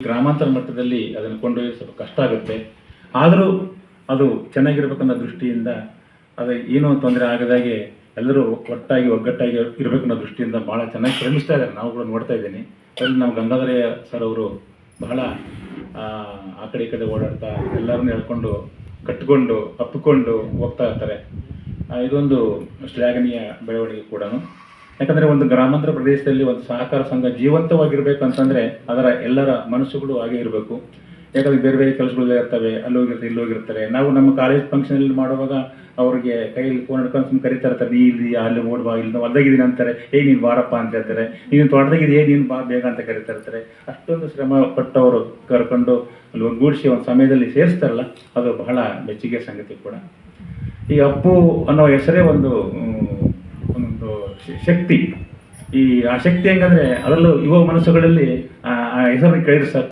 ಗ್ರಾಮಾಂತರ ಮಟ್ಟದಲ್ಲಿ ಅದನ್ನು ಕೊಂಡೊಯ್ಯೋದು ಸ್ವಲ್ಪ ಕಷ್ಟ ಆಗುತ್ತೆ. ಆದರೂ ಅದು ಚೆನ್ನಾಗಿರ್ಬೇಕನ್ನೋ ದೃಷ್ಟಿಯಿಂದ ಅದು ಏನೂ ತೊಂದರೆ ಆಗದಾಗೆ ಎಲ್ಲರೂ ಒಟ್ಟಾಗಿ ಒಗ್ಗಟ್ಟಾಗಿ ಇರಬೇಕು ಅನ್ನೋ ದೃಷ್ಟಿಯಿಂದ ಭಾಳ ಚೆನ್ನಾಗಿ ಶ್ರಮಿಸ್ತಾ ಇದ್ದಾರೆ. ನಾವು ಕೂಡ ನೋಡ್ತಾ ಇದ್ದೀನಿ. ಅದರಲ್ಲಿ ನಮ್ಮ ಗಂಗಾಧರಯ್ಯ ಸರ್ ಅವರು ಬಹಳ ಆ ಕಡೆ ಈ ಕಡೆ ಓಡಾಡ್ತಾ ಎಲ್ಲರನ್ನೂ ಹೇಳ್ಕೊಂಡು ಕಟ್ಟಿಕೊಂಡು ಅಪ್ಪಿಕೊಂಡು ಹೋಗ್ತಾ ಇರ್ತಾರೆ. ಇದೊಂದು ಶ್ಲಾಘನೀಯ ಬೆಳವಣಿಗೆ ಕೂಡ. ಯಾಕಂದರೆ ಒಂದು ಗ್ರಾಮಾಂತರ ಪ್ರದೇಶದಲ್ಲಿ ಒಂದು ಸಹಕಾರ ಸಂಘ ಜೀವಂತವಾಗಿರಬೇಕು ಅಂತಂದರೆ ಅದರ ಎಲ್ಲರ ಮನಸ್ಸುಗಳು ಹಾಗೆ ಇರಬೇಕು. ಯಾಕಂದರೆ ಬೇರೆ ಬೇರೆ ಕೆಲಸಗಳು ಇರ್ತವೆ, ಅಲ್ಲಿ ಹೋಗಿರ್ತಾರೆ ಇಲ್ಲಿ ಹೋಗಿರ್ತಾರೆ. ನಾವು ನಮ್ಮ ಕಾಲೇಜ್ ಫಂಕ್ಷನಲ್ಲಿ ಮಾಡುವಾಗ ಅವ್ರಿಗೆ ಕೈಯಲ್ಲಿ ಫೋನ್ ಹಿಡ್ಕೊಂಡು ಕರಿತಾ ಇರ್ತಾರೆ, ನೀ ಇಲ್ಲಿ ಅಲ್ಲಿ ಓಡ್ಬಾ, ಇಲ್ಲಿ ಹೊಲ್ದಾಗಿದ್ದೀನಿ ಅಂತಾರೆ, ನೀನು ಬಾರಪ್ಪ ಅಂತ ಹೇಳ್ತಾರೆ, ನೀನು ತೋಟದಾಗಿದೆಯೇ ನೀನು ಬಾ ಬೇಗ ಅಂತ ಕರಿತಾ ಇರ್ತಾರೆ. ಅಷ್ಟೊಂದು ಶ್ರಮ ಪಟ್ಟವರು ಕರ್ಕೊಂಡು ಅಲ್ಲಿ ಒಗ್ಗೂಡಿಸಿ ಒಂದು ಸಮಯದಲ್ಲಿ ಸೇರಿಸ್ತಾರಲ್ಲ, ಅದು ಬಹಳ ಮೆಚ್ಚುಗೆ ಸಂಗತಿ ಕೂಡ. ಈ ಅಪ್ಪು ಅನ್ನೋ ಹೆಸರೇ ಒಂದು ಶಕ್ತಿ. ಆ ಶಕ್ತಿ ಹೆಂಗಂದರೆ ಅದರಲ್ಲೂ ಯುವ ಮನಸ್ಸುಗಳಲ್ಲಿ ಆ ಹೆಸರನ್ನು ಕೇಳಿದ್ರೆ ಸಾಕು.